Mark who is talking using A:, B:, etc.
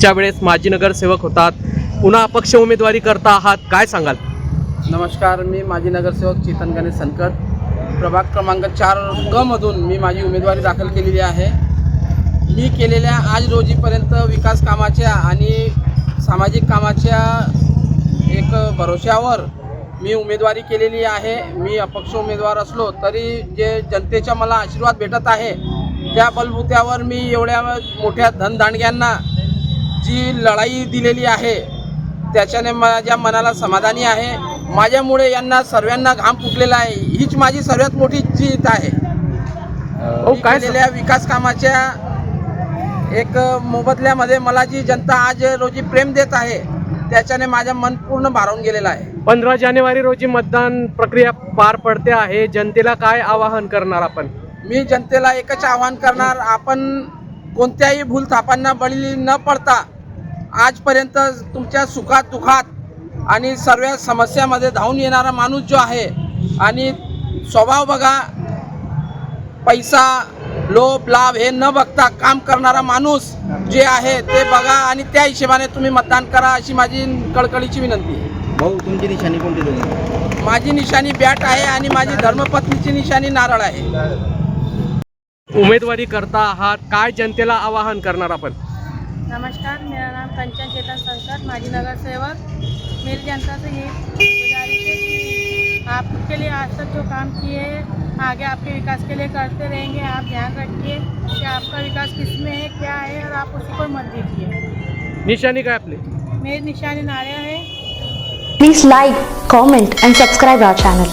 A: मागच्या वेळेस माजी नगरसेवक होतात, पुन्हा अपक्ष उमेदवारी करता आहात, काय सांगाल?
B: नमस्कार, मी माजी नगरसेवक चेतन गणेश संकट, प्रभाग क्रमांक 4 मधून मी माझी उमेदवारी दाखल केलेली आहे. मी केलेल्या आज रोजीपर्यंत विकास कामाच्या आणि सामाजिक कामाच्या एक भरोश्यावर मी उमेदवारी केलेली आहे. मी अपक्ष उमेदवार असलो तरी जे जनतेचा मला आशीर्वाद भेटत आहे त्या बलबुत्यावर मी एवढ्या मोठ्या धनदांडग्यांना जी लढाई दिलेली आहे त्याच्याने माझ्या मनाला समाधानी आहे. माझ्यामुळे यांना सर्वांना घाम फुटलेला आहे. हीच माझी सर्वात मोठी जीत आहे.
A: काय
B: केलेल्या विकास कामाच्या एक मोबदल्यामध्ये मला जी जनता आज रोजी प्रेम देत आहे त्याच्याने माझं मन पूर्ण भारावून गेलेलं आहे.
A: 15 जानेवारी रोजी मतदान प्रक्रिया पार पडते आहे, जनतेला काय आवाहन करणार आपण?
B: मी जनतेला एकच आवाहन करणार, आपण कोणत्याही भूलथापांना बळी न पडता आजपर्यंत तुमच्या सुखात दुखात आणि सर्व समस्यामध्ये धावून येणारा माणूस जो आहे आणि स्वभाव बघा, पैसा लोभ लाभ हे न बघता काम करणारा माणूस जे आहे ते बघा आणि त्या हिशोबाने तुम्ही मतदान करा अशी माझी कळकळीची विनंती आहे.
C: भाऊ, तुमची निशाणी कोणती दोघी?
B: माझी निशाणी बॅट आहे आणि माझी धर्मपत्नीची निशाणी नारळ आहे.
A: उमेदवारी करता आहात, काय जनतेला आवाहन करणार आपण?
D: नमस्कार, मेरा नाम कंचन चेतन संकट, माजी नगर सेवक। मेरी जनता से ये गुजारिश है कि आपके लिए आज तक जो काम किए आगे आपके विकास के लिए करते रहेंगे। आप ध्यान रखिए कि आपका विकास किस में है, क्या है, और आप उसी को मत दीजिए।
A: निशानी काय आपली?
D: मेरी निशानी नारियल है।
E: Please like, comment and subscribe our channel.